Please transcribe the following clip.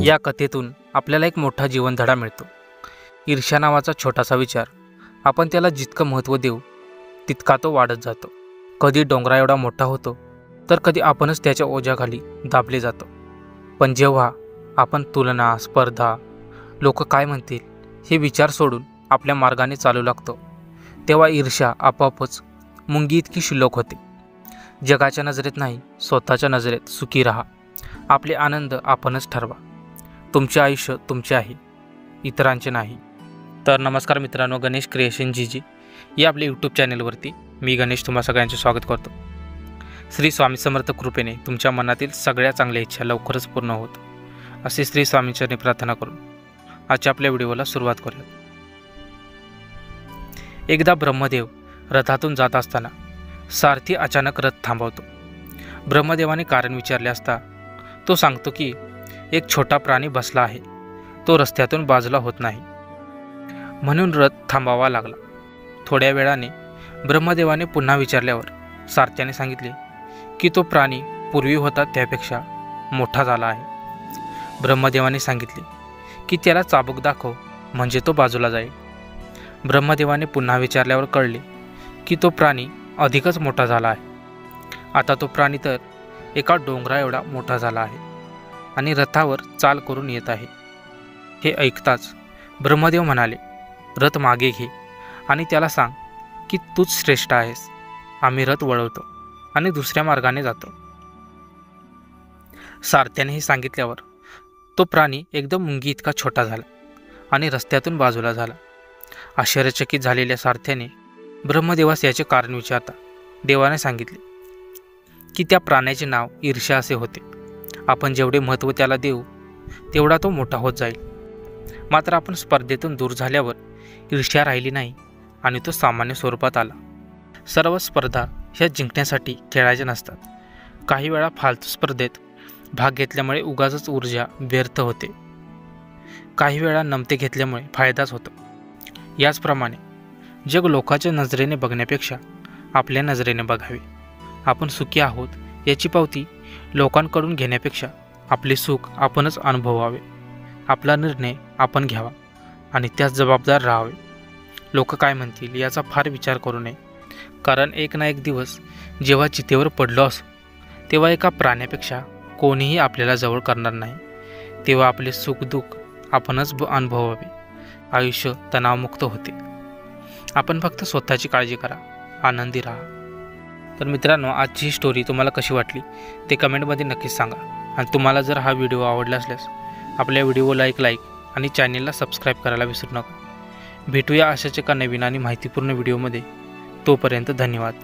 या कथेतून आपल्याला एक मोठा जीवनधडा मिळतो। ईर्ष्या नावाचा छोटासा विचार, आपण त्याला जितकं महत्त्व देऊ तितका तो वाढत जातो। कधी डोंगरा एवढा मोठा होतो, तर कधी आपणच त्याच्या ओझ्याखाली दाबले जातो। पण जेव्हा आपण तुलना, स्पर्धा, लोक काय म्हणतील हे विचार सोडून आपल्या मार्गाने चालू लागतो, तेव्हा ईर्ष्या आपोआपच मुंगी इतकी क्षुल्लक होते। जगाच्या नजरेत नाही, स्वतःच्या नजरेत सुखी राहा। आपले आनंद आपणच ठरवा। तुमचे आयुष्य तुमचे आहे, इतरांचे नाही। तर नमस्कार मित्रांनो, गणेश क्रिएशन जीजी या आपल्या यूट्यूब चॅनलवरती मी गणेश तुम्हा सगळ्यांचे स्वागत करतो। श्री स्वामी समर्थ कृपेने तुमच्या मनातील सगळ्या चांगल्या इच्छा लवकरच पूर्ण होत असे श्री स्वामींचरणी प्रार्थना करून आजच्या आपल्या व्हिडिओला सुरुवात करूया। एकदा ब्रह्मदेव रथातून जात असताना सारथी अचानक रथ थांबवतो। ब्रह्मदेवाने कारण विचारले असता तो सांगतो की एक छोटा प्राणी बसला आहे, तो रस्त्यातून बाजूला होत नाही, म्हणून रथ थांबावा लागला। थोड्या वेळाने ब्रह्मदेवाने पुन्हा विचारल्यावर सारथ्याने सांगितले की तो प्राणी पूर्वी होता त्यापेक्षा मोठा झाला आहे। ब्रह्मदेवाने सांगितले की त्याला चाबूक दाखव, म्हणजे तो बाजूला जाईल। ब्रह्मदेवाने पुन्हा विचारल्यावर कळले की तो प्राणी अधिकच मोठा झाला आहे। आता तो प्राणी तर एका डोंगरा एवढा मोठा झाला आहे आणि रथावर चाल करून येत आहे। हे ऐकताच ब्रह्मदेव म्हणाले, रथ मागे घे आणि त्याला सांग की तूच श्रेष्ठ आहेस। आम्ही रथ वळवतो आणि दुसऱ्या मार्गाने जातो। सारथ्याने हे सांगितल्यावर तो प्राणी एकदम मुंगी इतका छोटा झाला आणि रस्त्यातून बाजूला झाला। आश्चर्यचकित झालेल्या सारथ्याने ब्रह्मदेवास याचे कारण विचारता देवाने सांगितले की त्या प्राण्याचे नाव ईर्ष्या असे होते। आपण जेवढे महत्त्व त्याला देऊ तेवढा तो मोठा होत जाईल। मात्र आपण स्पर्धेतून दूर झाल्यावर ईर्ष्या राहिली नाही आणि तो सामान्य स्वरूपात आला। सर्व स्पर्धा ह्या जिंकण्यासाठी खेळायच्या नसतात। काही वेळा फालतू स्पर्धेत भाग घेतल्यामुळे उगाचच ऊर्जा व्यर्थ होते, काही वेळा नमते घेतल्यामुळे फायदाच होतो। याचप्रमाणे जग लोकांच्या नजरेने बघण्यापेक्षा आपल्या नजरेने बघावे। आपण सुखी आहोत याची पावती लोकांकडून घेण्यापेक्षा आपले सुख आपणच अनुभवावे। आपला निर्णय आपण घ्यावा आणि त्यास जबाबदार राहावे। लोक काय म्हणतील याचा फार विचार करू नये, कारण एक ना एक दिवस जेव्हा चितेवर पडलो असो तेव्हा एका प्राण्यापेक्षा कोणीही आपल्याला जवळ करणार नाही। तेव्हा आपले सुखदुःख आपणच अनुभवावे। आयुष्य तणावमुक्त होते। आपण फक्त स्वतःची काळजी करा, आनंदी राहा। तर मित्रांनो, आजची ही स्टोरी तुम्हाला कशी वाटली ते कमेंटमध्ये नक्कीच सांगा। आणि तुम्हाला जर हा व्हिडिओ आवडला असल्यास आपल्या व्हिडिओला एक लाईक आणि चॅनेलला सबस्क्राईब करायला विसरू नका। भेटूया अशाच एका नवीन आणि माहितीपूर्ण व्हिडिओमध्ये। तोपर्यंत धन्यवाद।